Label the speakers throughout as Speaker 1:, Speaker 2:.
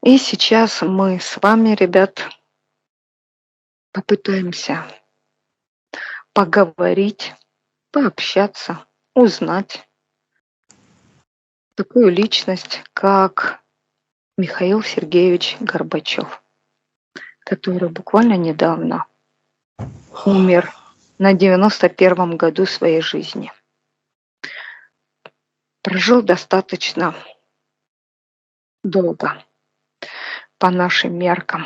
Speaker 1: И сейчас мы с вами, ребят, попытаемся поговорить, пообщаться, узнать такую личность, как Михаил Сергеевич Горбачев, который буквально недавно умер на 91-м году своей жизни. Прожил достаточно долго по нашим меркам.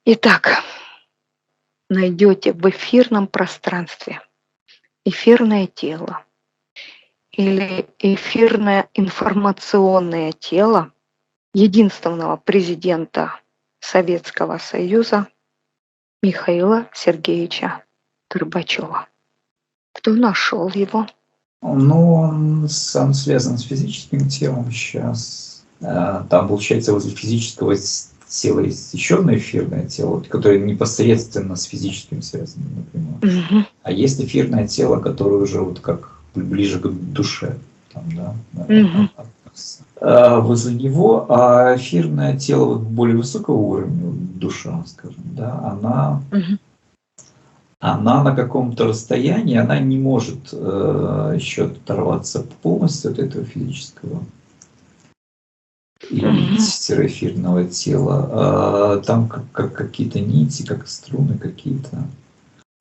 Speaker 1: Итак, найдете в эфирном пространстве эфирное тело или эфирное информационное тело единственного президента Советского Союза Михаила Сергеевича Горбачева. Кто нашел его?
Speaker 2: Ну, он сам связан с физическим телом сейчас. Там, получается, возле физического тела есть еще одно эфирное тело, которое непосредственно с физическим связано, например.
Speaker 1: Угу.
Speaker 2: А есть эфирное тело, которое уже вот как ближе к душе. Там, да,
Speaker 1: Угу.
Speaker 2: возле него, а эфирное тело вот более высокого уровня, душа, скажем, да, она на каком-то расстоянии, она не может еще оторваться полностью от этого физического или эфирного тела. Там как какие-то нити, как струны какие-то.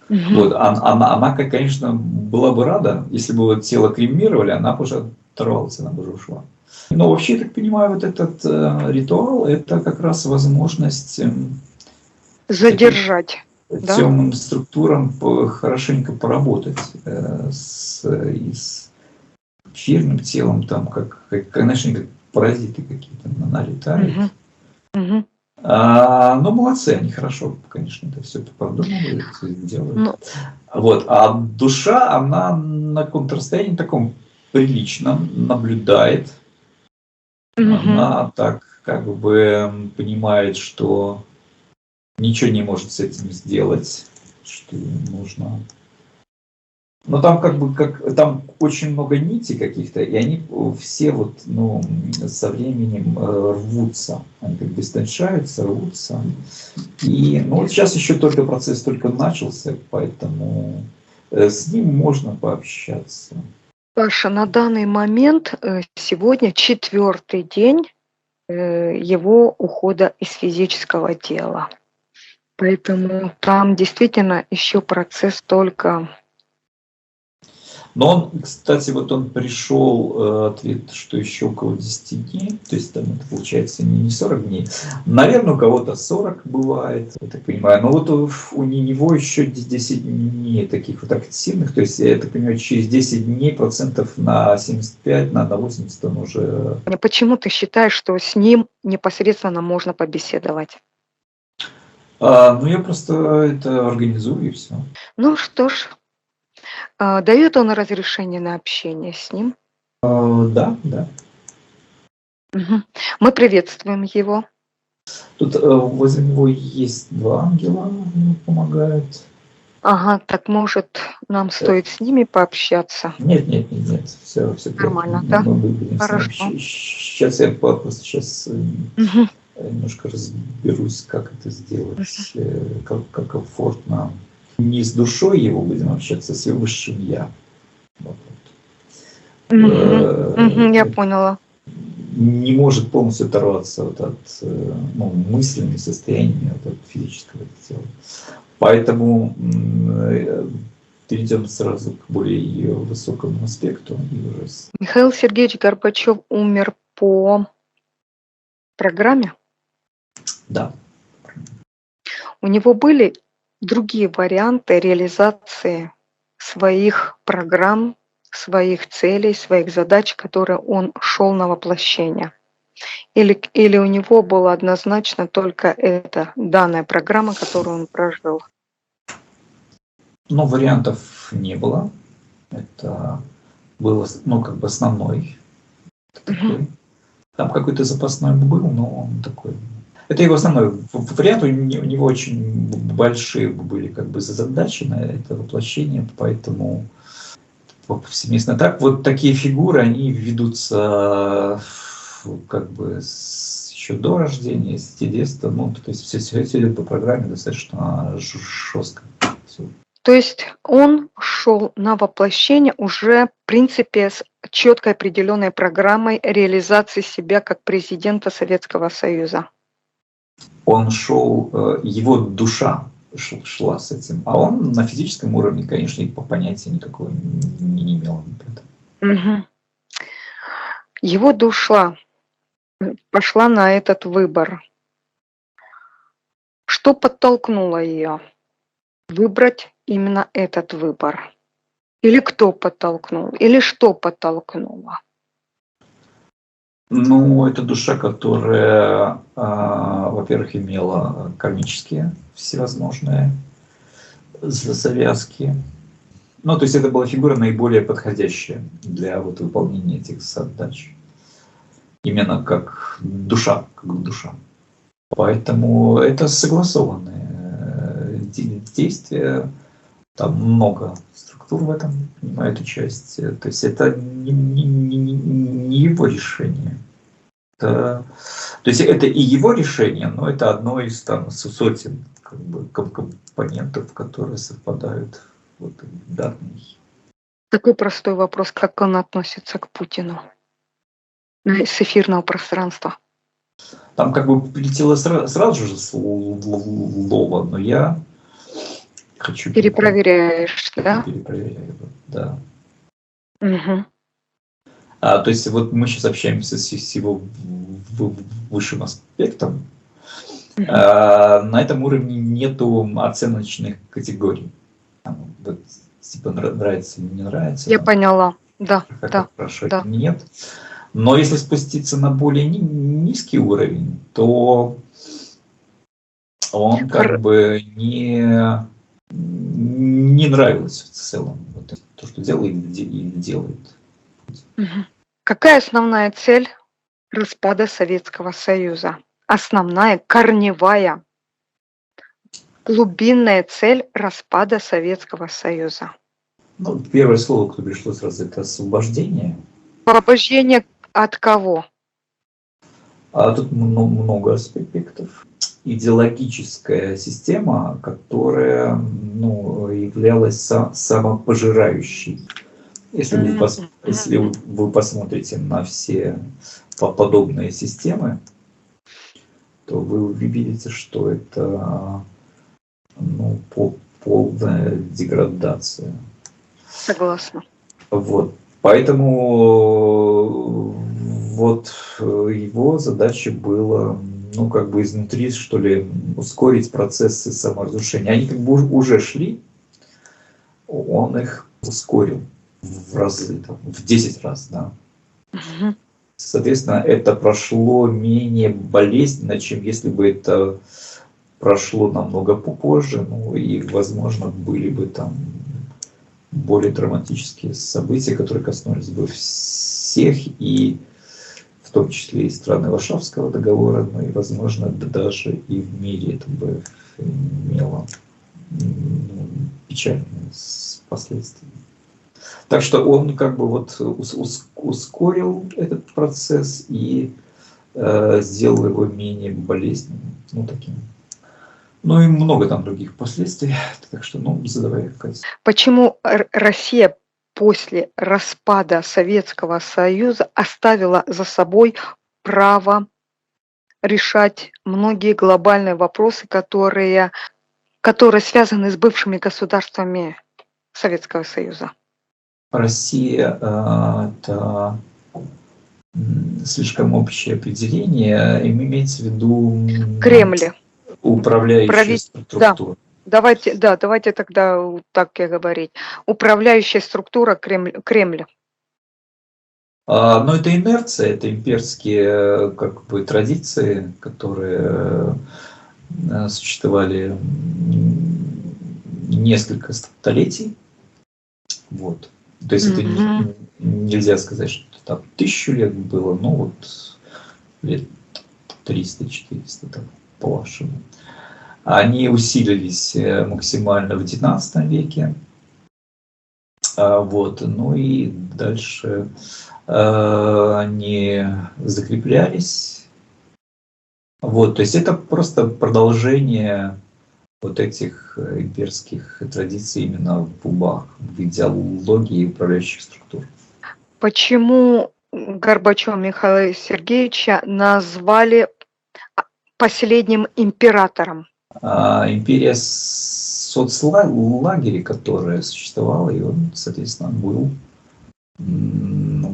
Speaker 2: Вот, она, конечно, была бы рада, если бы вот тело кремировали, она бы уже оторвалась, она бы уже ушла. Но вообще, я так понимаю, вот этот ритуал, это как раз возможность
Speaker 1: задержать. Да?
Speaker 2: Темным структурам хорошенько поработать с эфирным телом, там, конечно, как паразиты какие-то налетают. Ну, молодцы, они хорошо, конечно, это все продумывают, делают. Вот. А душа, она на каком-то расстоянии таком приличном наблюдает. Она так как бы понимает, что ничего не может с этим сделать, что нужно. Но там там очень много нитей каких-то, и они все вот, со временем рвутся. Они как бы истончаются, рвутся. И вот сейчас еще только процесс только начался, поэтому с ним можно пообщаться.
Speaker 1: Паша, на данный момент сегодня 4-й день его ухода из физического тела. Поэтому там действительно еще процесс только...
Speaker 2: Но он, кстати, вот он пришел, ответ, что еще около 10 дней, то есть там это получается не 40 дней. Наверное, у кого-то 40 бывает, я так понимаю. Но вот у него еще 10 дней таких вот активных, то есть, я так понимаю, через 10 дней процентов на 75, на 80 он уже...
Speaker 1: Почему ты считаешь, что с ним непосредственно можно побеседовать?
Speaker 2: Я просто это организую и все.
Speaker 1: Ну что ж, дает он разрешение на общение с ним?
Speaker 2: Да.
Speaker 1: Мы приветствуем его.
Speaker 2: Тут возле него есть 2 ангела, ему помогают.
Speaker 1: Ага, так может нам стоит с ними пообщаться?
Speaker 2: Нет, все
Speaker 1: Нормально,
Speaker 2: да?
Speaker 1: да?
Speaker 2: Мы будем
Speaker 1: Хорошо.
Speaker 2: Сейчас я просто немножко разберусь, как это сделать, как комфортно. Не с душой его будем общаться, а с его высшим я. Вот.
Speaker 1: Я поняла.
Speaker 2: Не может полностью оторваться вот от мысленных состояний, от физического тела. Поэтому перейдем сразу к более высокому аспекту.
Speaker 1: Михаил Сергеевич Горбачев умер по программе?
Speaker 2: Да.
Speaker 1: У него были другие варианты реализации своих программ, своих целей, своих задач, которые он шел на воплощение? Или у него была однозначно только эта данная программа, которую он прожил?
Speaker 2: Но вариантов не было. Это был основной такой. Там какой-то запасной был, но он такой. Это его основной вариант. У него очень большие были как бы задачи на это воплощение, поэтому повсеместно так. Вот такие фигуры, они ведутся как бы еще до рождения, с детства, ну, то есть все идет по программе достаточно жестко. Всё.
Speaker 1: То есть он шел на воплощение уже, в принципе, с четкой определенной программой реализации себя как президента Советского Союза.
Speaker 2: Он шел, его душа шла с этим, а он на физическом уровне, конечно, и по понятия никакого не имел.
Speaker 1: Мгм. Его душа пошла на этот выбор. Что подтолкнуло ее выбрать именно этот выбор? Или кто подтолкнул? Или что подтолкнуло?
Speaker 2: Ну, это душа, которая, во-первых, имела кармические всевозможные завязки. Ну, то есть это была фигура наиболее подходящая для вот выполнения этих задач. Именно как душа, как душа. Поэтому это согласованные действия. Там много структур в этом принимает участие. То есть это не его решение. То есть это и его решение, но это одно из там сотен как бы, компонентов, которые совпадают вот, в данный.
Speaker 1: Такой простой вопрос, как он относится к Путину с эфирного пространства.
Speaker 2: Там как бы прилетело сразу же слово, но я хочу
Speaker 1: Перепроверяешь, да?
Speaker 2: перепроверяю. Да.
Speaker 1: Угу.
Speaker 2: То есть вот мы сейчас общаемся с его высшим аспектом. На этом уровне нету оценочных категорий. Вот, типа нравится или не нравится.
Speaker 1: Я поняла. Да, да,
Speaker 2: Хорошо,
Speaker 1: да.
Speaker 2: нет. Но если спуститься на более низкий уровень, то он как бы не нравилось в целом. Вот то, что делает и делает.
Speaker 1: Угу. Какая основная цель распада Советского Союза? Основная, корневая, глубинная цель распада Советского Союза.
Speaker 2: Ну, первое слово, которое пришло сразу, это освобождение.
Speaker 1: Освобождение от кого?
Speaker 2: А тут много аспектов. Идеологическая система, которая являлась самопожирающей. Если вы посмотрите на все подобные системы, то вы увидите, что это полная деградация.
Speaker 1: Согласна.
Speaker 2: Вот. Поэтому вот его задача была, как бы изнутри, что ли, ускорить процессы саморазрушения. Они как бы уже шли, он их ускорил в разы, там, в 10 раз, да.
Speaker 1: Угу.
Speaker 2: Соответственно, это прошло менее болезненно, чем если бы это прошло намного попозже, и, возможно, были бы там более травматические события, которые коснулись бы всех, и в том числе и страны Варшавского договора, но и, возможно, даже и в мире это бы имело печальные последствия. Так что он как бы вот ускорил этот процесс и сделал его менее болезненным, таким. Ну и много там других последствий, так что, задавай, Катя.
Speaker 1: Почему Россия после распада Советского Союза оставила за собой право решать многие глобальные вопросы, которые связаны с бывшими государствами Советского Союза?
Speaker 2: Россия это слишком общее определение, имеется в виду
Speaker 1: Кремль.
Speaker 2: управляющая структура.
Speaker 1: Да. Давайте тогда так и говорить. Управляющая структура Кремль.
Speaker 2: Но это инерция, это имперские как бы традиции, которые существовали несколько столетий. Вот. То есть это нельзя сказать, что там 1000 лет было, лет 300-400 там, по-вашему. Они усилились максимально в XIX веке. Вот. Ну и дальше они закреплялись. Вот. То есть это просто продолжение вот этих имперских традиций именно в пубах, в идеологии управляющих структур.
Speaker 1: Почему Горбачева Михаила Сергеевича назвали последним императором?
Speaker 2: Империя соцлагерей, которая существовала, и он, соответственно, был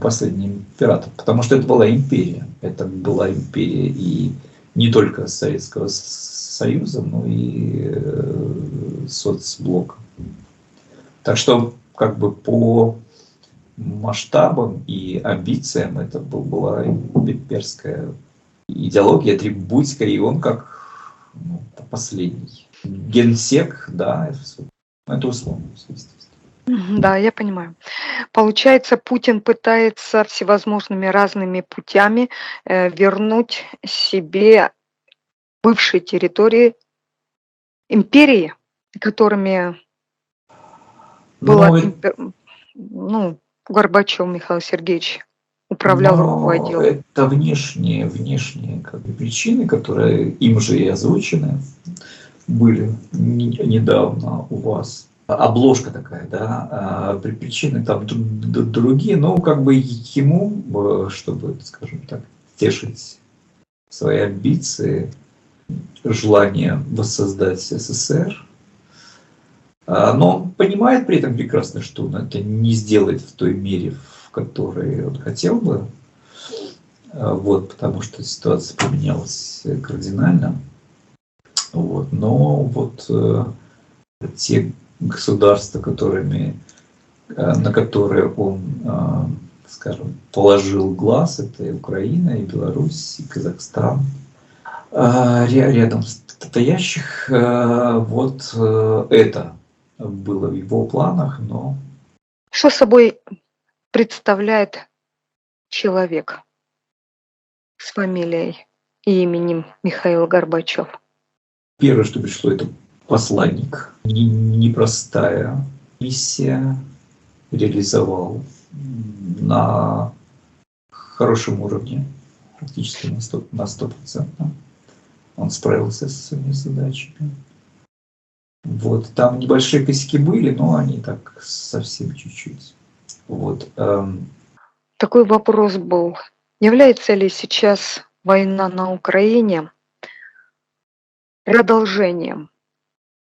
Speaker 2: последний император, потому что это была империя. Это была империя и не только Советского Союза, но и соцблока. Так что как бы по масштабам и амбициям это была имперская идеология, атрибутика, и он как последний. Генсек, да, это условно.
Speaker 1: Да, я понимаю. Получается, Путин пытается всевозможными разными путями вернуть себе бывшие территории империи, которыми была, Горбачев Михаил Сергеевич управлял, руководил.
Speaker 2: Это внешние как бы, причины, которые им же и озвучены были недавно у вас. Обложка такая, да, причины там другие, но как бы ему, чтобы, скажем так, тешить свои амбиции, желание воссоздать СССР, но он понимает при этом прекрасно, что он это не сделает в той мере, в которой он хотел бы, вот, потому что ситуация поменялась кардинально. Вот, но вот те государства, на которые он, скажем, положил глаз, это и Украина, и Беларусь, и Казахстан, рядом стоящих, вот это было в его планах, но...
Speaker 1: Что собой представляет человек с фамилией и именем Михаил Горбачев?
Speaker 2: Первое, что пришло, это посланник. Непростая миссия, реализовал на хорошем уровне, практически на 100%. Он справился со своими задачами. Вот. Там небольшие косяки были, но они так совсем чуть-чуть. Вот.
Speaker 1: Такой вопрос был. Является ли сейчас война на Украине продолжением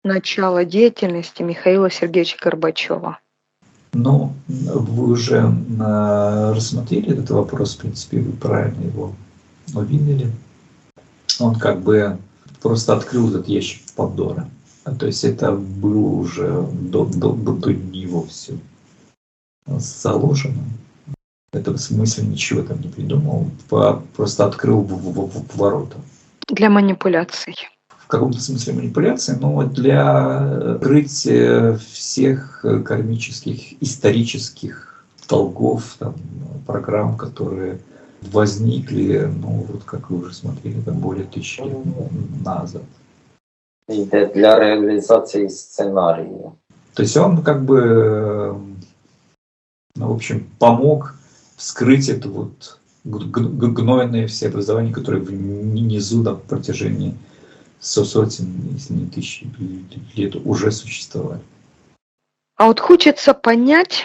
Speaker 1: начала деятельности Михаила Сергеевича Горбачева?
Speaker 2: Ну, вы уже рассмотрели этот вопрос, в принципе, вы правильно его увидели. Он как бы просто открыл этот ящик Пандоры. То есть это было уже до него все заложено. В этом смысле ничего там не придумал, просто открыл ворота.
Speaker 1: Для манипуляций.
Speaker 2: В каком-то смысле манипуляции, но для открытия всех кармических, исторических долгов, там, программ, которые возникли, ну вот как вы уже смотрели, там более 1000 лет назад.
Speaker 3: Для реализации сценария.
Speaker 2: То есть он как бы, в общем, помог вскрыть это вот гнойные все образования, которые внизу на протяжении сотен, если не тысяч лет уже существовали.
Speaker 1: А вот хочется понять,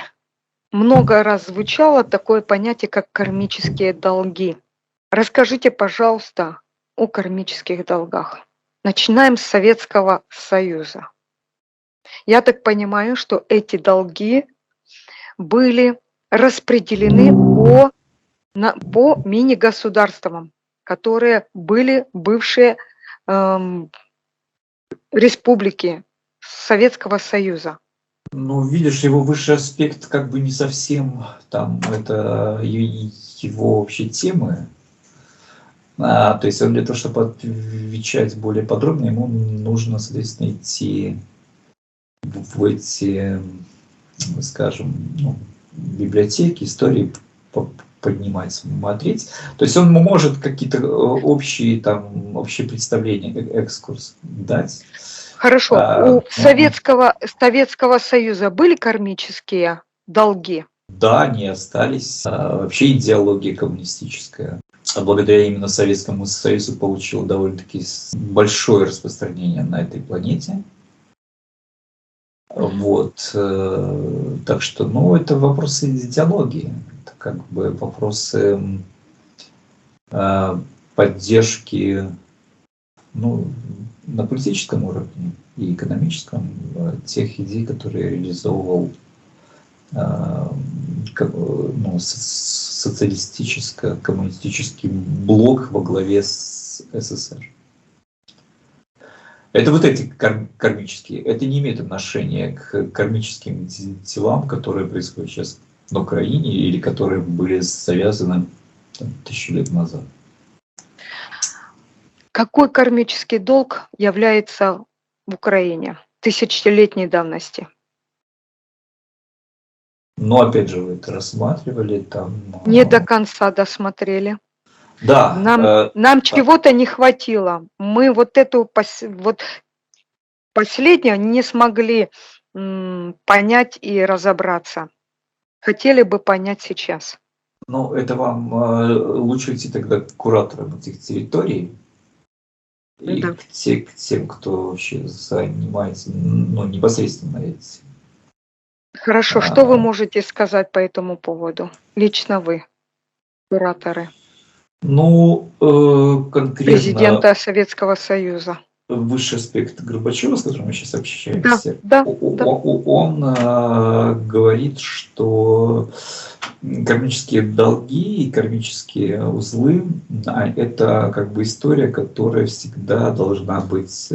Speaker 1: много раз звучало такое понятие, как кармические долги. Расскажите, пожалуйста, о кармических долгах. Начинаем с Советского Союза. Я так понимаю, что эти долги были распределены по мини-государствам, которые были бывшие республики Советского Союза.
Speaker 2: Ну, видишь, его высший аспект как бы не совсем там, это его вообще темы. То есть он для того, чтобы отвечать более подробно, ему нужно, соответственно, идти в эти, скажем, библиотеки, истории поднимать, смотреть. То есть он может какие-то общие представления, экскурс дать.
Speaker 1: Хорошо. У Советского Союза были кармические долги?
Speaker 2: Да, они остались. Вообще идеология коммунистическая, благодаря именно Советскому Союзу, получила довольно-таки большое распространение на этой планете. Вот. Так что, ну, это вопросы идеологии. Это как бы вопросы поддержки, ну, на политическом уровне и экономическом тех идей, которые реализовывал социалистическо-коммунистический блок во главе с СССР. Это вот эти кармические, это не имеет отношения к кармическим делам, которые происходят сейчас на Украине или которые были завязаны 1000 лет назад.
Speaker 1: Какой кармический долг является в Украине тысячелетней давности?
Speaker 2: Но опять же, вы это рассматривали там.
Speaker 1: Не до конца досмотрели.
Speaker 2: Да.
Speaker 1: Нам чего-то не хватило. Мы вот эту последнюю не смогли понять и разобраться. Хотели бы понять сейчас.
Speaker 2: Ну, это вам лучше идти тогда к кураторам этих территорий и
Speaker 1: Да.
Speaker 2: к тем, кто вообще занимается, ну, непосредственно этим.
Speaker 1: Хорошо, что вы можете сказать по этому поводу? Лично вы, кураторы.
Speaker 2: Ну, конкретно
Speaker 1: Президента Советского Союза.
Speaker 2: высший аспект Горбачева, с которым мы сейчас общаемся,
Speaker 1: Да.
Speaker 2: он говорит, что кармические долги и кармические узлы – это как бы история, которая всегда должна быть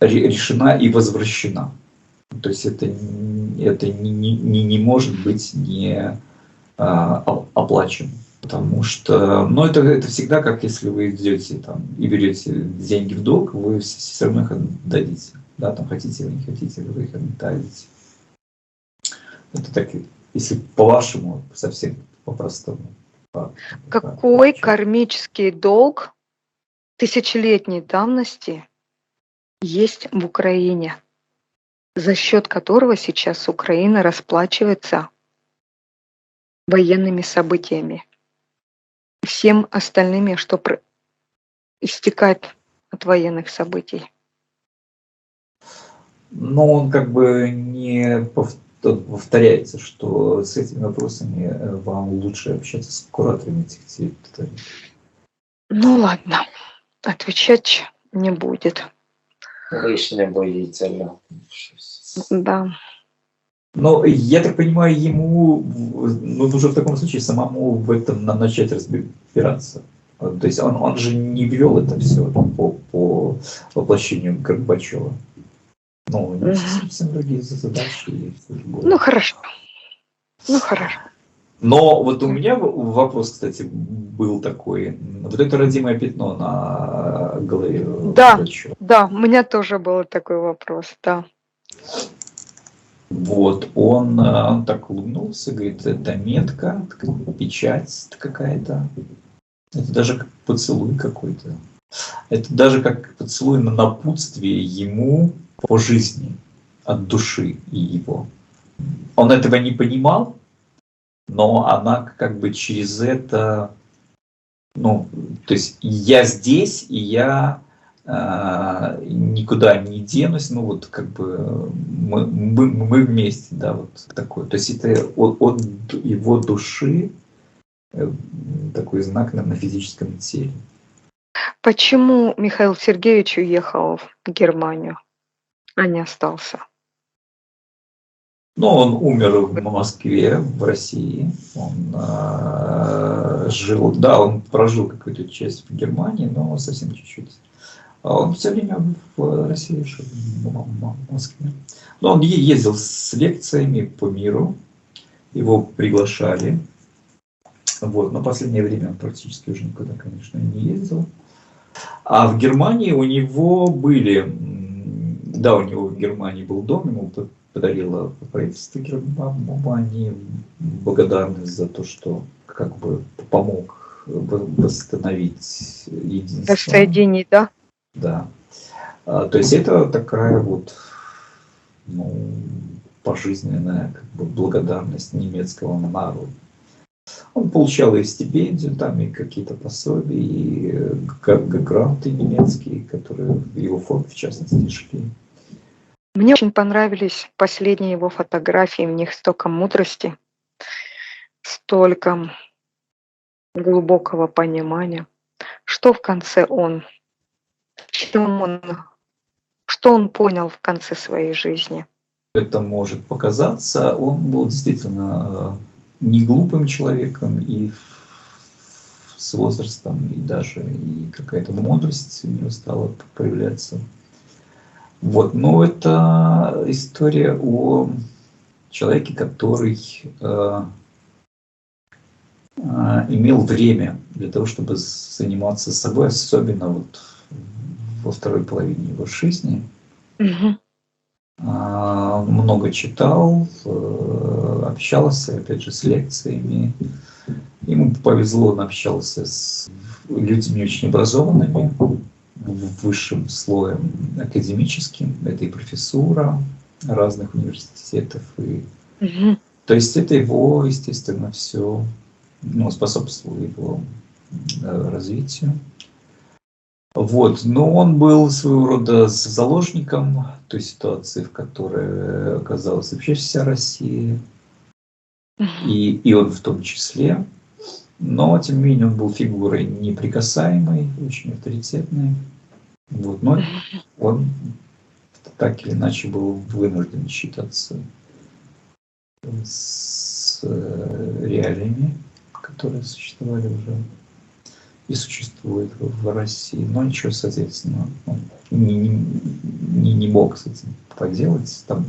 Speaker 2: решена и возвращена. То есть это не может быть не оплачен. Потому что, ну, это всегда как если вы идете там и берете деньги в долг, вы все равно их отдадите. Да, там хотите вы, не хотите, вы их отдадите. Это так, если по-вашему, совсем по-простому.
Speaker 1: Какой кармический долг тысячелетней давности есть в Украине, за счет которого сейчас Украина расплачивается военными событиями, всем остальными, что истекает от военных событий?
Speaker 2: Но он как бы не повторяется, что с этими вопросами вам лучше общаться с кураторами этих территорий.
Speaker 1: Ну ладно, отвечать не будет.
Speaker 3: Лишнє боїться.
Speaker 1: Да.
Speaker 2: Но я так понимаю, ему нужно в таком случае самому в этом начать разбираться. То есть он же не вел это все по воплощению Горбачева. Ну, у него совсем другие задачи.
Speaker 1: Ну хорошо.
Speaker 2: Но вот у меня вопрос, кстати, был такой. Вот это родимое пятно на голове Горбачева.
Speaker 1: Да, у меня тоже был такой вопрос, да.
Speaker 2: Вот, он так улыбнулся, говорит, это метка, печать какая-то. Это даже как поцелуй какой-то. Это даже как поцелуй на напутствие ему по жизни, от души и его. Он этого не понимал, но она как бы через это, ну, то есть я здесь, и я никуда не денусь, ну вот как бы мы вместе, да, вот такое. То есть это от его души такой знак на физическом теле.
Speaker 1: Почему Михаил Сергеевич уехал в Германию, а не остался?
Speaker 2: Ну, он умер в Москве, в России. Он жил, да, он прожил какую-то часть в Германии, но совсем чуть-чуть. А он все время в России жил, в Москве. Но он ездил с лекциями по миру, его приглашали. Вот, но в последнее время он практически уже никуда, конечно, не ездил. А в Германии у него были, да, у него в Германии был дом, ему подарило правительство Германии, благодарность за то, что как бы помог восстановить единство.
Speaker 1: Воссоединить, да?
Speaker 2: Да. То есть это такая вот, ну, пожизненная как бы благодарность немецкого народа. Он получал и стипендию, там, и какие-то пособия, и гранты немецкие, которые в его фонд, в частности, шли.
Speaker 1: Мне очень понравились последние его фотографии, в них столько мудрости, столько глубокого понимания. Что в конце он, чем он, что он понял в конце своей жизни?
Speaker 2: Это может показаться, он был действительно не глупым человеком, и с возрастом, и даже и какая-то мудрость у него стала появляться. Вот, но это история о человеке, который имел время для того, чтобы заниматься собой, особенно вот во второй половине его жизни.
Speaker 1: Мгм.
Speaker 2: Много читал, общался, опять же, с лекциями. Ему повезло, он общался с людьми очень образованными, высшим слоем академическим. Это и профессура разных университетов. И...
Speaker 1: Мгм.
Speaker 2: То есть это его, естественно, все способствовало его развитию. Вот. Но он был своего рода заложником той ситуации, в которой оказалась вообще вся Россия,
Speaker 1: Мгм.
Speaker 2: и он в том числе. Но, тем не менее, он был фигурой неприкасаемой, очень авторитетной. Вот. Но он так или иначе был вынужден считаться с реалиями, которые существовали уже и существует в России, но ничего, соответственно, он не мог с этим поделать. Там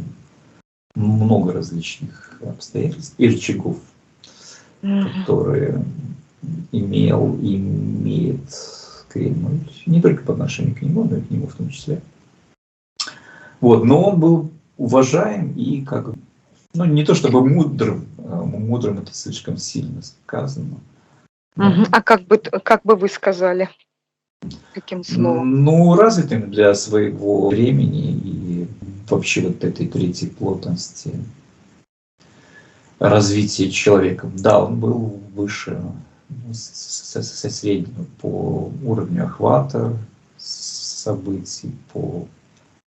Speaker 2: много различных обстоятельств и рычагов,
Speaker 1: Мгм.
Speaker 2: которые имел и имеет Кремль, не только по отношению к нему, но и к нему в том числе. Вот, но он был уважаем и как, ну не то чтобы мудрым это слишком сильно сказано.
Speaker 1: Мгм. А как бы вы сказали, каким словом?
Speaker 2: Ну, развитым для своего времени и вообще вот этой третьей плотности развития человека. Да, он был выше со среднего по уровню охвата событий, по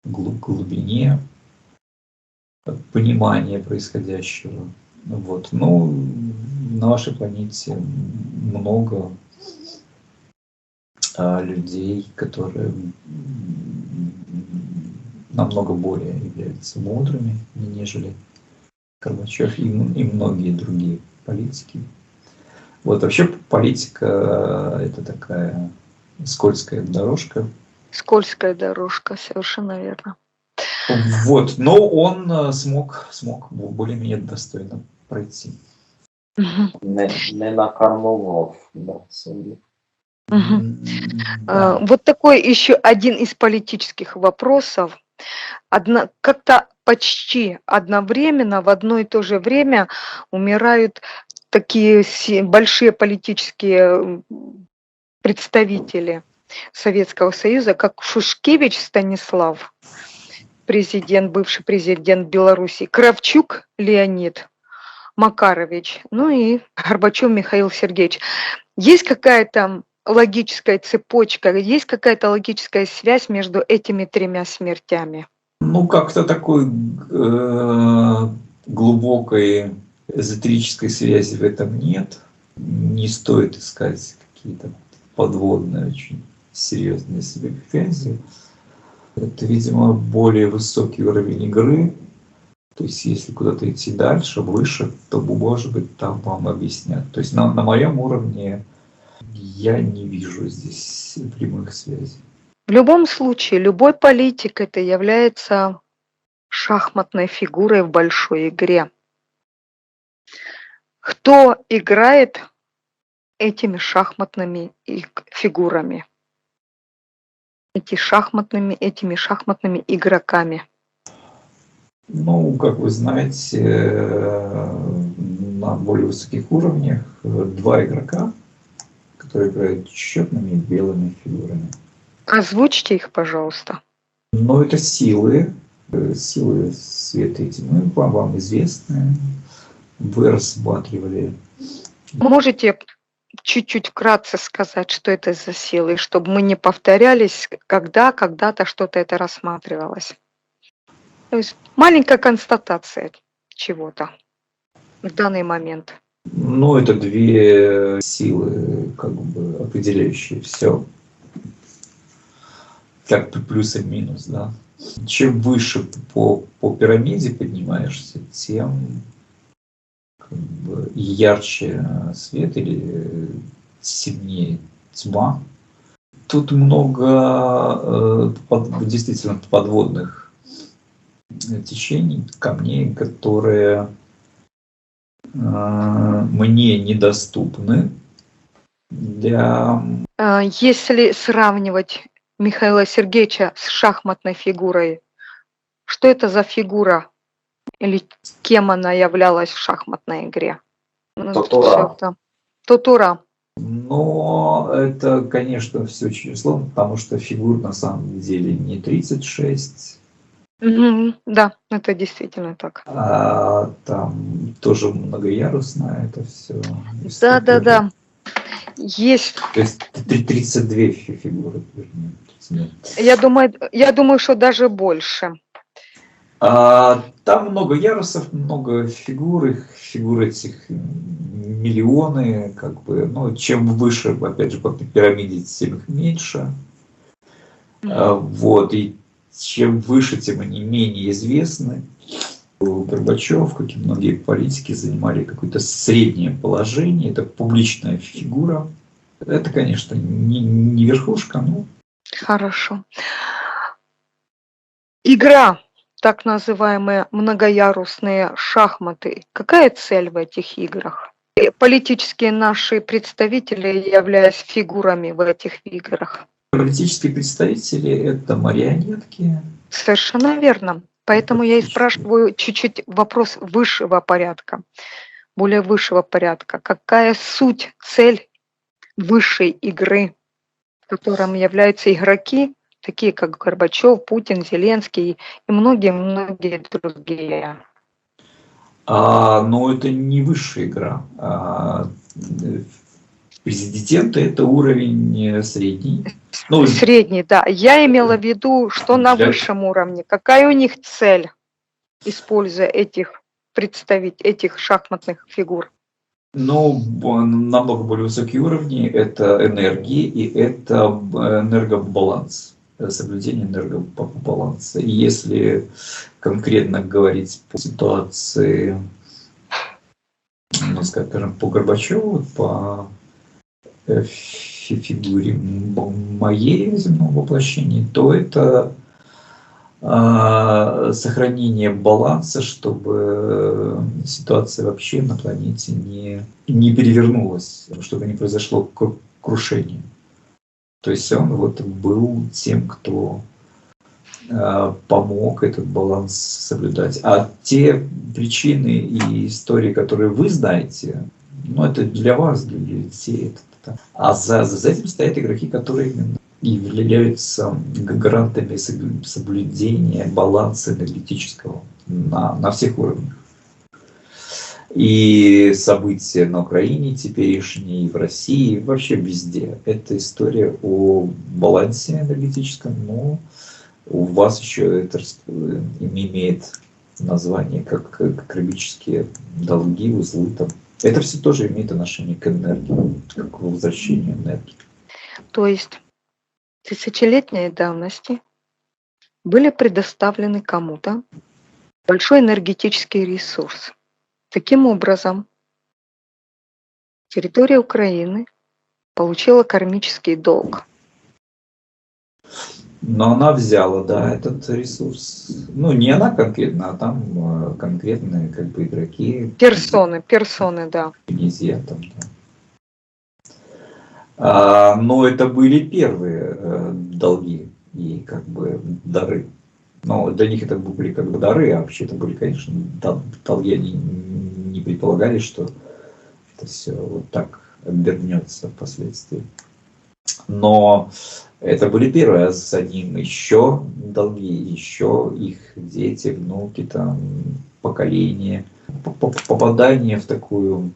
Speaker 2: глубине понимания происходящего. Вот. Ну, на вашей планете много людей, которые намного более являются мудрыми, нежели Горбачев и многие другие политики. Вот вообще политика это такая скользкая дорожка.
Speaker 1: Скользкая дорожка, совершенно верно.
Speaker 2: Вот, но он смог более-менее достойно пройти.
Speaker 1: Мгм.
Speaker 3: Не накормував на собі.
Speaker 1: Мгм.
Speaker 2: Да.
Speaker 1: Вот такой еще один из политических вопросов. Как-то почти одновременно, в одно и то же время умирают такие большие политические представители Советского Союза, как Шушкевич Станислав, бывший президент Беларуси, Кравчук Леонид Макарович, ну и Горбачев Михаил Сергеевич. Есть какая-то логическая цепочка, есть какая-то логическая связь между этими тремя смертями?
Speaker 2: Ну, как-то такой глубокой эзотерической связи в этом нет. Не стоит искать какие-то подводные, очень серьезные себе претензии. Это, видимо, более высокий уровень игры. То есть, если куда-то идти дальше, выше, то, может быть, там вам объяснят. То есть, на моем уровне я не вижу здесь прямых связей.
Speaker 1: В любом случае, любой политик это является шахматной фигурой в большой игре. Кто играет этими шахматными фигурами? Этими шахматными игроками.
Speaker 2: Ну, как вы знаете, на более высоких уровнях два игрока, которые играют черными и белыми фигурами.
Speaker 1: Озвучьте их, пожалуйста.
Speaker 2: Но это силы, силы света и тьмы, вам известны. Вы рассматривали.
Speaker 1: Можете чуть-чуть вкратце сказать, что это за силы, чтобы мы не повторялись, когда когда-то что-то это рассматривалось? То есть маленькая констатация чего-то в данный момент.
Speaker 2: Ну, это две силы, как бы определяющие все, как плюс и минус, да. Чем выше по пирамиде поднимаешься, тем как бы ярче свет или сильнее тьма. Тут много действительно подводных течений, камней, которые мне недоступны для...
Speaker 1: Если сравнивать Михаила Сергеевича с шахматной фигурой, что это за фигура или кем она являлась в шахматной игре?
Speaker 3: Тотура.
Speaker 1: Тотура.
Speaker 2: Но это, конечно, все очень условно, потому что фигур на самом деле не 36.
Speaker 1: Да, это действительно так.
Speaker 2: А там тоже многоярусное это все.
Speaker 1: Да. Есть.
Speaker 2: То есть 32 фигуры, вернее, 39.
Speaker 1: Я думаю, что даже больше.
Speaker 2: Там много ярусов, много фигур этих миллионы, как бы, ну, чем выше, опять же, по пирамиде, тем их меньше. Вот, и чем выше, тем они менее известны. Горбачев, как и многие политики, занимали какое-то среднее положение, это публичная фигура. Это, конечно, не верхушка, но...
Speaker 1: Хорошо. Игра, так называемые многоярусные шахматы. Какая цель в этих играх? Политические наши представители, являясь фигурами в этих играх.
Speaker 2: Политические представители – это марионетки.
Speaker 1: Совершенно верно. Поэтому я и спрашиваю чуть-чуть вопрос высшего порядка, более высшего порядка. Какая суть, цель высшей игры, в котором являются игроки, такие как Горбачев, Путин, Зеленский и многие-многие другие?
Speaker 2: Но это не высшая игра. Президенты – это уровень средний. Ну,
Speaker 1: средний, да. Я имела в виду, что на высшем уровне. Какая у них цель, используя этих шахматных фигур?
Speaker 2: Ну, намного более высокие уровни – это энергии и это энергобаланс, соблюдение энергобаланса. И если конкретно говорить по ситуации, ну, скажем, по Горбачеву, по фигуре моей земном воплощении, то это сохранение баланса, чтобы ситуация вообще на планете не перевернулась, чтобы не произошло крушение. То есть он вот был тем, кто помог этот баланс соблюдать. А те причины и истории, которые вы знаете, ну, это для вас, для детей. А за этим стоят игроки, которые именно являются гарантами соблюдения баланса энергетического на всех уровнях. И события на Украине теперешние, и в России, и вообще везде. Это история о балансе энергетическом, но у вас еще это имеет название как кармические долги, узлы. Там. Это все тоже имеет отношение к энергии, к возвращению энергии.
Speaker 1: То есть тысячелетней давности были предоставлены кому-то большой энергетический ресурс. Таким образом, территория Украины получила кармический долг.
Speaker 2: Но она взяла, да, этот ресурс. Ну, не она конкретно, а там конкретные как бы игроки.
Speaker 1: Персоны, да.
Speaker 2: Князья там, да. Но это были первые долги и как бы дары. Но для них это были как бы дары, а вообще это были, конечно, долги. Они не предполагали, что это все вот так обернется впоследствии. Но это были первые, а за ним еще долги, еще их дети, внуки, там, поколение. Попадание в такую,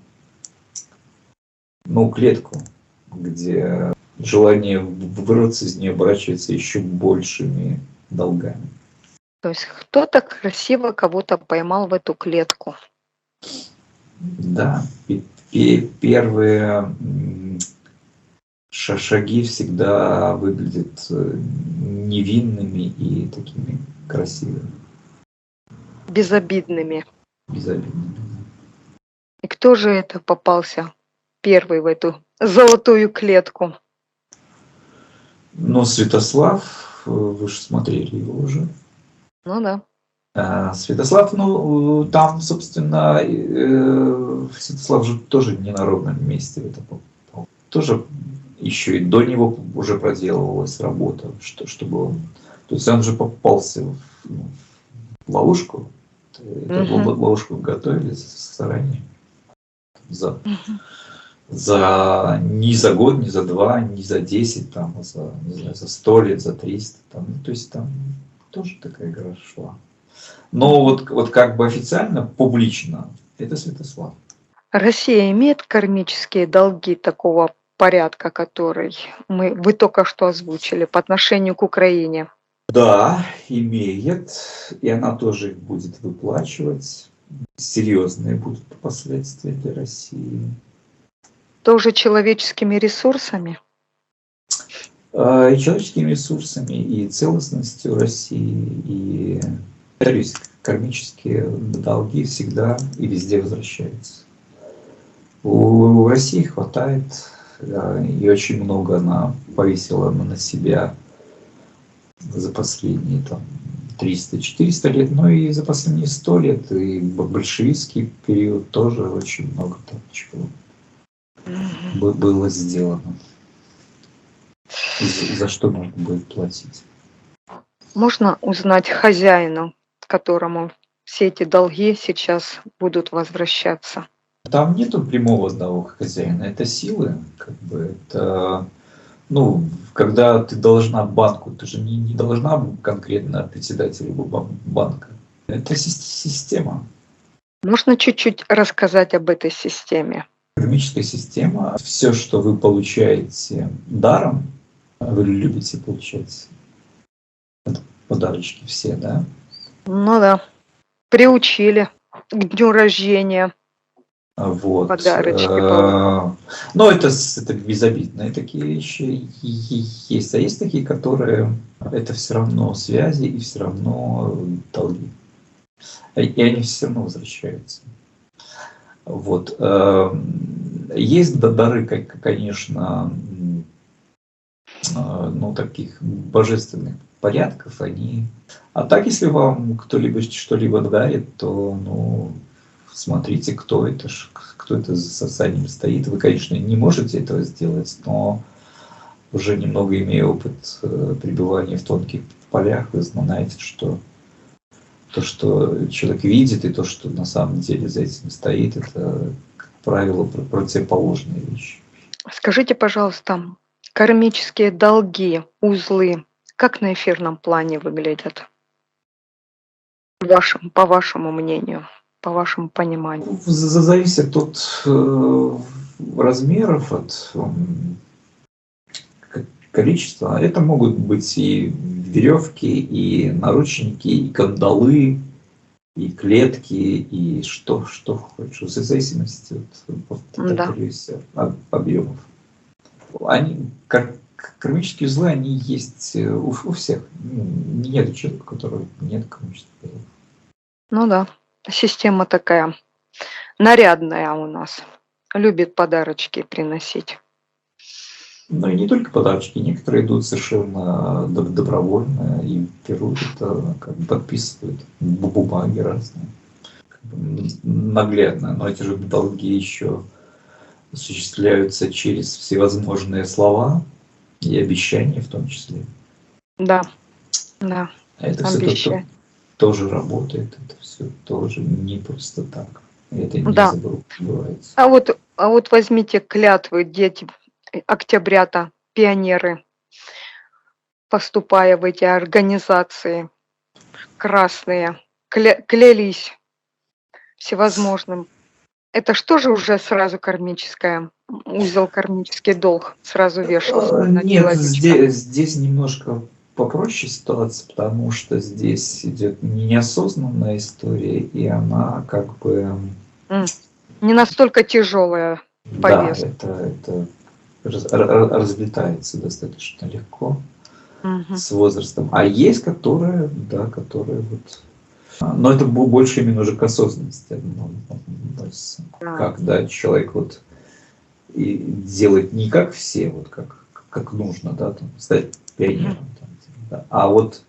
Speaker 2: ну, клетку, где желание вырваться из нее оборачивается еще большими долгами.
Speaker 1: То есть кто-то красиво кого-то поймал в эту клетку.
Speaker 2: Да, первые шаги всегда выглядят невинными и такими красивыми.
Speaker 1: Безобидными.
Speaker 2: Безобидными.
Speaker 1: И кто же это попался первый в эту золотую клетку?
Speaker 2: Но Святослав, вы же смотрели его уже.
Speaker 1: Ну да.
Speaker 2: Святослав, ну, там, собственно, Святослав же тоже не на ровном месте это попал. Тоже еще и до него уже проделывалась работа, чтобы он... То есть он же попался в ловушку. Эту ловушку готовили заранее. Не за год, не за 2, не за 10, там, а за, не знаю, за 100 лет, за 300. Там, ну, то есть там тоже такая игра шла. Но вот как бы официально, публично, это Святослав.
Speaker 1: Россия имеет кармические долги такого порядка, который вы только что озвучили по отношению к Украине?
Speaker 2: Да, имеет, и она тоже их будет выплачивать. Серьезные будут последствия для России.
Speaker 1: Тоже человеческими ресурсами?
Speaker 2: И человеческими ресурсами, и целостностью России, и, повторюсь, кармические долги всегда и везде возвращаются. У России хватает, и очень много она повесила на себя за последние там 300-400 лет, но и за последние 100 лет, и большевистский период тоже очень много там чего было сделано. За что нужно будет платить.
Speaker 1: Можно узнать хозяину, которому все эти долги сейчас будут возвращаться?
Speaker 2: Там нету прямого одного хозяина, это силы, как бы это, ну, когда ты должна банку, ты же не должна конкретно председателю банка. Это система.
Speaker 1: Можно чуть-чуть рассказать об этой системе?
Speaker 2: Кармическая система, все, что вы получаете даром, вы любите получать подарочки все, да?
Speaker 1: Ну да. Приучили к дню рождения.
Speaker 2: Вот.
Speaker 1: Подарочки получать.
Speaker 2: Но это безобидные такие вещи есть. А есть такие, которые это все равно связи и все равно долги. И они все равно возвращаются. Вот. Есть дары, конечно, ну, таких божественных порядков, они... А так, если вам кто-либо что-либо дарит, то, ну, смотрите, кто это за ним стоит. Вы, конечно, не можете этого сделать, но уже немного имея опыт пребывания в тонких полях, вы знаете, что то, что человек видит, и то, что на самом деле за этим стоит, это, как правило, противоположные вещи.
Speaker 1: Скажите, пожалуйста, кармические долги, узлы, как на эфирном плане выглядят? По вашему мнению, по вашему пониманию?
Speaker 2: Зависит от размеров, от количества. Это могут быть и веревки, и наручники, и кандалы, и клетки, и что хочешь, в зависимости от объемов. Они, как кармические злы, они есть у всех. Нет человека, у которого нет кармических злов.
Speaker 1: Ну да, система такая нарядная у нас. Любит подарочки приносить.
Speaker 2: Ну и не только подарочки, некоторые идут совершенно добровольно и берут это, как бы подписывают бумаги разные. Наглядно, но эти же долги еще осуществляются через всевозможные слова и обещания в том числе.
Speaker 1: Да, да.
Speaker 2: Это все тоже работает, это все тоже не просто так. Это не забывается.
Speaker 1: А вот возьмите клятвы, дети, октябрята пионеры, поступая в эти организации красные, клялись всевозможным. Это что же уже сразу кармическое, узел кармический долг сразу вешался на
Speaker 2: Нет,
Speaker 1: человечка?
Speaker 2: здесь немножко попроще ситуация, потому что здесь идет неосознанная история, и она как бы,
Speaker 1: Не настолько тяжелая по
Speaker 2: да,
Speaker 1: весу.
Speaker 2: это разлетается достаточно легко
Speaker 1: Мгм.
Speaker 2: с возрастом. А есть которые, да, которые вот... Но это больше именно уже к осознанности относится.
Speaker 1: Да.
Speaker 2: Когда человек вот и делает не как все, вот как нужно, да, там, стать пионером, там, да, а вот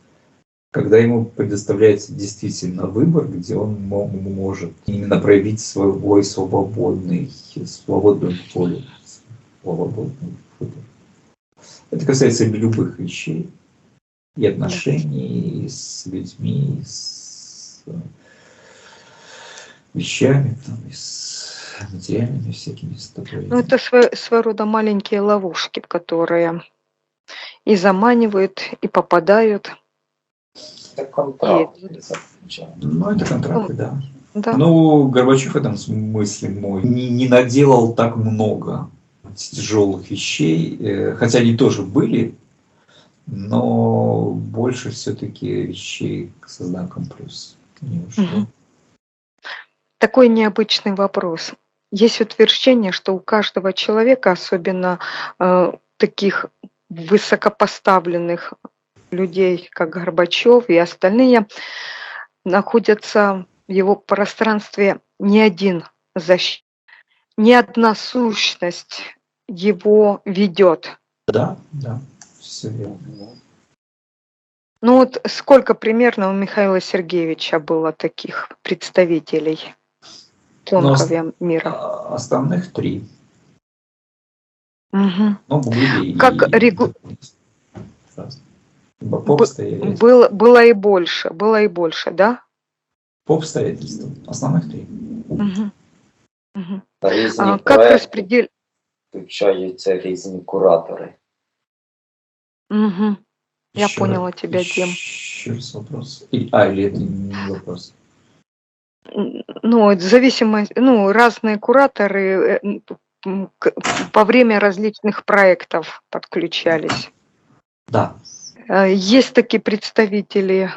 Speaker 2: когда ему предоставляется действительно выбор, где он может именно проявить свой свободную волю, свободный выбор. Это касается любых вещей, и отношений, и с людьми, и с вещами, там, и с материальными всякими
Speaker 1: Ну, это своего рода маленькие ловушки, которые и заманивают, и попадают.
Speaker 3: Это контракт заключаем.
Speaker 2: Ну, это контракты, да.
Speaker 1: Да.
Speaker 2: Ну, Горбачев в этом смысле мой не наделал так много тяжелых вещей, хотя они тоже были, но больше все-таки вещей со знаком плюс не ушло.
Speaker 1: Мгм. Такой необычный вопрос. Есть утверждение, что у каждого человека, особенно таких высокопоставленных людей, как Горбачев и остальные, находятся в его пространстве не один защитник, не одна сущность его ведет.
Speaker 2: Да, все верно.
Speaker 1: Ну вот сколько примерно у Михаила Сергеевича было таких представителей тонкого мира?
Speaker 2: Основных 3.
Speaker 1: Мгм.
Speaker 2: Ну, были
Speaker 1: Как
Speaker 2: по обстоятельствам.
Speaker 1: было и больше, да?
Speaker 2: По обстоятельствам. Основных 3.
Speaker 1: Мгм. Мгм.
Speaker 3: Різні
Speaker 1: Как
Speaker 3: проекти
Speaker 1: распредель...
Speaker 3: включаються різні куратори.
Speaker 1: Мгм. Я
Speaker 2: Еще
Speaker 1: поняла тебя, Дим.
Speaker 2: Еще раз вопрос. Или это не вопрос?
Speaker 1: Ну, зависимость, ну, разные кураторы во время различных проектов подключались.
Speaker 2: Да.
Speaker 1: Есть такие представители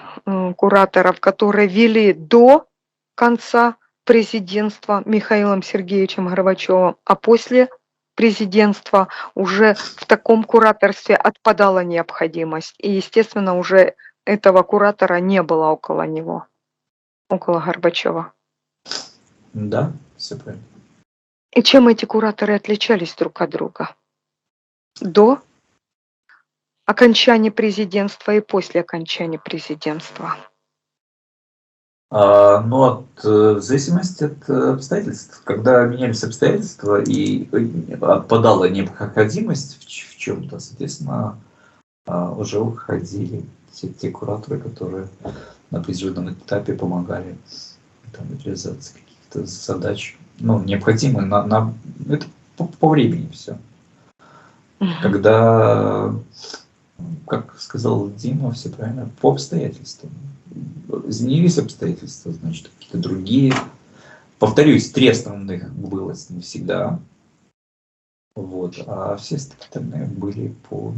Speaker 1: кураторов, которые вели до конца президентства Михаилом Сергеевичем Горбачевым, а после президентства уже в таком кураторстве отпадала необходимость. И, естественно, уже этого куратора не было около него, около Горбачева.
Speaker 2: Да, все правильно.
Speaker 1: И чем эти кураторы отличались друг от друга? До окончания президентства и после окончания президентства.
Speaker 2: В зависимости от обстоятельств. Когда менялись обстоятельства и отпадала необходимость в чем-то, соответственно, уже уходили те кураторы, которые на определенном этапе помогали там, реализации каких-то задач. Ну, необходимые это по времени все. Когда, как сказал Дима, все правильно, по обстоятельствам. Изменились обстоятельства, значит, какие-то другие. Повторюсь, 3 основных было не всегда. Вот, а все остальные были по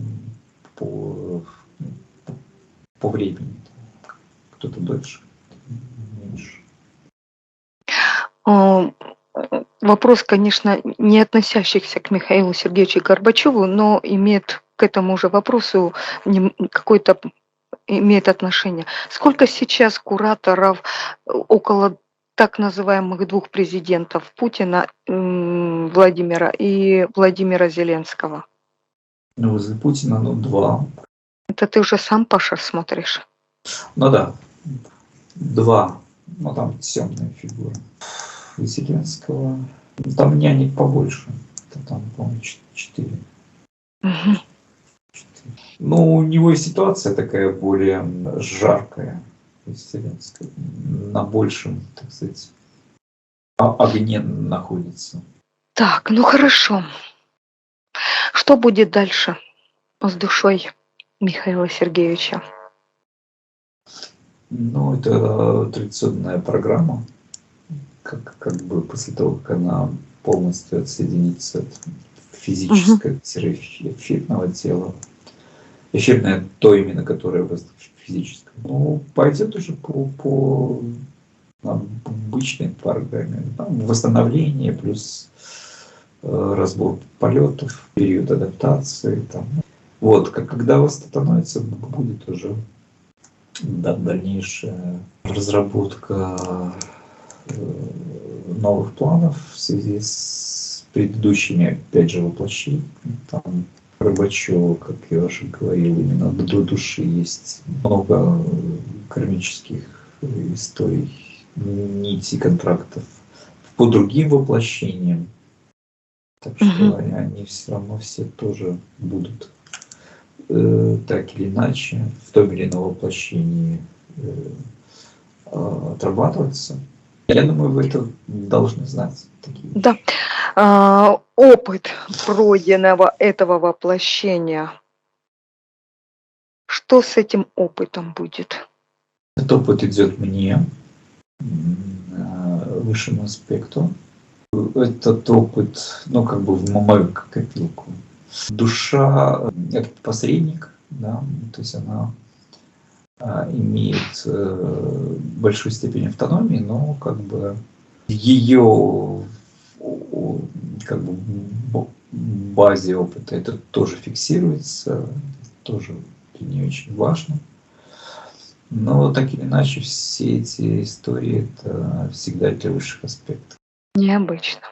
Speaker 2: времени. Кто-то дольше, кто-то меньше.
Speaker 1: Вопрос, конечно, не относящийся к Михаилу Сергеевичу Горбачеву, но имеет к этому же вопросу какое-то имеет отношение. Сколько сейчас кураторов около так называемых 2 президентов Путина, Владимира и Владимира Зеленского?
Speaker 2: Ну, возле Путина, 2.
Speaker 1: Это ты уже сам, Паша, смотришь?
Speaker 2: Ну да, 2. Ну там темная фигура. Зеленского. Там нянек побольше. Там, по-моему, 4.
Speaker 1: Угу.
Speaker 2: Ну, у него и ситуация такая более жаркая. Зеленского. На большем, так сказать, огне находится.
Speaker 1: Так, ну хорошо. Что будет дальше? с душой Михаила Сергеевича?
Speaker 2: Ну, это традиционная программа, как бы после того, как она полностью отсоединится от
Speaker 1: Мгм.
Speaker 2: физического-эфирного тела. Эфирное то именно, которое физическое. Ну, пойдет уже по обычной программе. Там восстановление плюс разбор полетов, период адаптации. Там. Вот, когда восстановится, будет уже дальнейшая разработка новых планов в связи с предыдущими, опять же, воплощениями. Там Рыбачева, как я уже говорил, именно до души есть много кармических историй, нитей, контрактов по другим воплощениям. Так что
Speaker 1: Мгм.
Speaker 2: они все равно все тоже будут так или иначе в том или ином воплощении отрабатываться. Я думаю, вы это должны знать, такие
Speaker 1: Да.
Speaker 2: вещи.
Speaker 1: Опыт пройденного этого воплощения. Что с этим опытом будет?
Speaker 2: Этот опыт идет мне, высшему аспекту. Этот опыт, ну, как бы в мою копилку. Душа – это посредник, да, то есть она имеет большую степень автономии, но как бы ее как бы базе опыта это тоже фиксируется, тоже для нее очень важно. Но так или иначе все эти истории это всегда для высших аспектов.
Speaker 1: Необычно.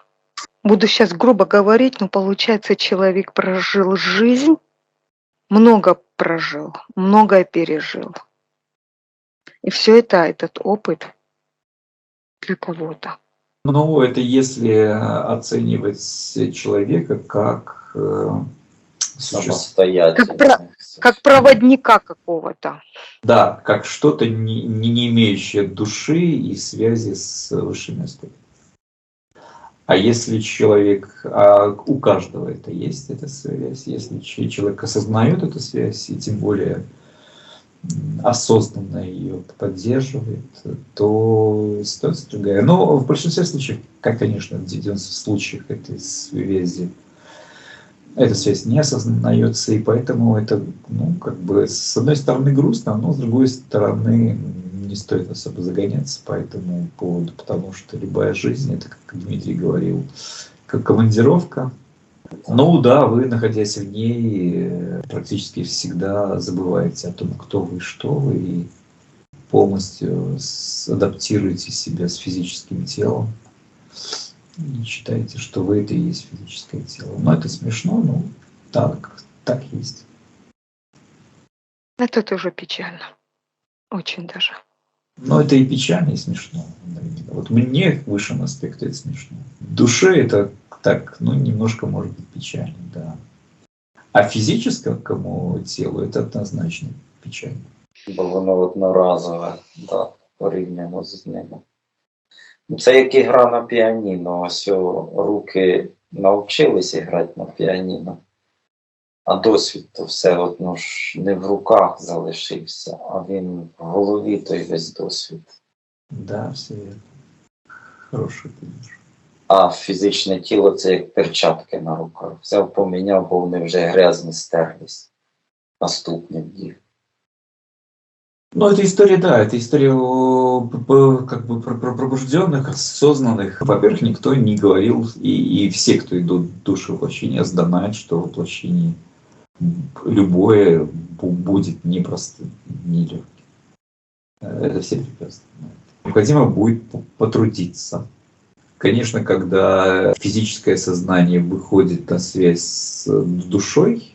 Speaker 1: Буду сейчас грубо говорить, но получается, человек прожил жизнь, много прожил, многое пережил. И все это, этот опыт для кого-то.
Speaker 2: Ну, это если оценивать человека как существо.
Speaker 1: Как,
Speaker 3: Самостоятельных.
Speaker 1: как проводника какого-то.
Speaker 2: Да, как что-то не имеющее души и связи с высшими аспектами. А если человек, у каждого это есть, эта связь, если человек осознает эту связь, и тем более осознанно ее поддерживает, то ситуация другая. Но в большинстве случаев, как, конечно, в 90 случаях этой связи, эта связь не осознается, и поэтому это, ну, как бы, с одной стороны грустно, но с другой стороны не стоит особо загоняться по этому поводу, потому что любая жизнь, это, как Дмитрий говорил, как командировка. Ну да, вы, находясь в ней, практически всегда забываете о том, кто вы, что вы, и полностью адаптируете себя с физическим телом. И считаете, что вы это и есть физическое тело. Но это смешно, но так есть.
Speaker 1: Это тоже печально. Очень даже.
Speaker 2: Но это и печально, и смешно. Вот мне в высшем аспекте это смешно. В душе это так, ну, немножко может быть печально, да. А физическому телу это однозначно печально.
Speaker 3: Бо воно одноразове, да, порівняно з ними. Це як і гра на піаніно. Ось руки навчилися грати на піаніно, а досвід то все одно ж не в руках залишився, а він в голові той весь досвід.
Speaker 2: Да, все верно. Хороший пример.
Speaker 3: А фізичне тіло це як перчатки на руках. Взяв, поміняв, бо вони вже грязні стерлись. Наступний вдів.
Speaker 2: Ну, это история, да, это история как бы про пробужденных, осознанных. Во-первых, никто не говорил, и все, кто идут в душу воплощения, знают, что воплощение любое будет непростым, нелегким. Это все прекрасно знают. Необходимо будет потрудиться. Конечно, когда физическое сознание выходит на связь с душой,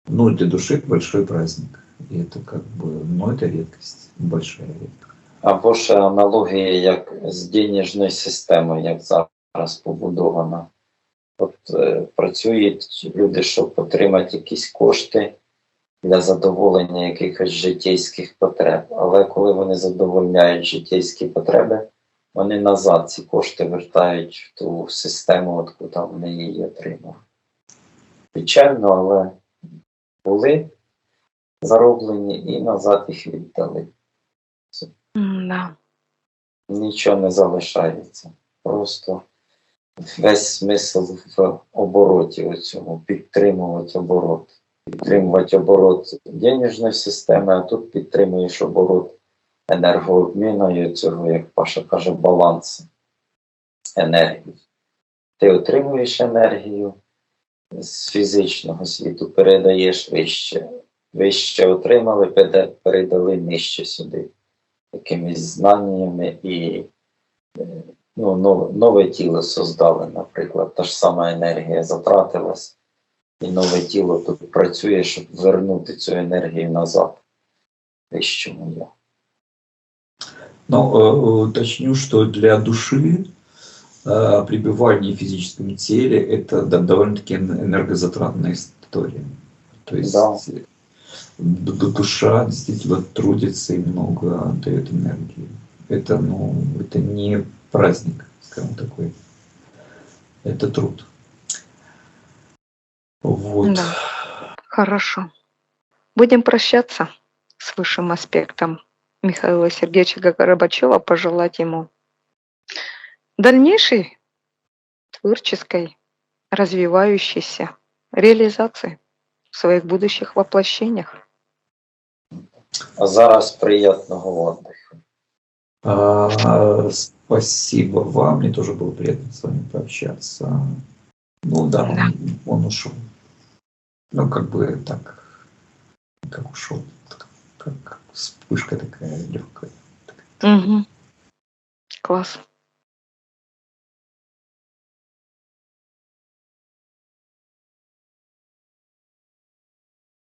Speaker 2: ну, для души это большой праздник. І це как бы, ну, это редкость, большая редкость.
Speaker 3: Або ж аналогія, як з денежною системою, як зараз побудована. От працюють люди, щоб отримати якісь кошти для задоволення якихось життєйських потреб. Але коли вони задовольняють життєйські потреби, вони назад ці кошти вертають в ту систему, откуда вони її отримали. Печально, але були зароблені і назад їх віддали.
Speaker 1: Да.
Speaker 3: Нічого не залишається. Просто весь смисл в обороті у цьому, підтримувати оборот. Підтримувати оборот денежної системи, а тут підтримуєш оборот енергообміну і цього, як Паша каже, балансу енергії. Ти отримуєш енергію з фізичного світу, передаєш вище. Вище отримали, передали нижче сюди. Якимись знаннями і нове тіло создали, наприклад. Та ж сама енергія затратилась, і нове тіло тут працює, щоб вернути цю енергію назад. Вищому я.
Speaker 2: Но уточню, что для души пребывание в физическом теле – это довольно-таки энергозатратная история. То есть душа действительно трудится и много дает энергии. Это не праздник, скажем такой. Это труд. Вот.
Speaker 1: Да. Хорошо. Будем прощаться с высшим аспектом Михаила Сергеевича Горбачева, пожелать ему дальнейшей творческой, развивающейся реализации в своих будущих воплощениях.
Speaker 3: А зараз приятного отдыха.
Speaker 2: Спасибо вам, мне тоже было приятно с вами пообщаться. Он ушел. Как бы так, как ушел, как вспышка такая легкая.
Speaker 1: Угу. Класс.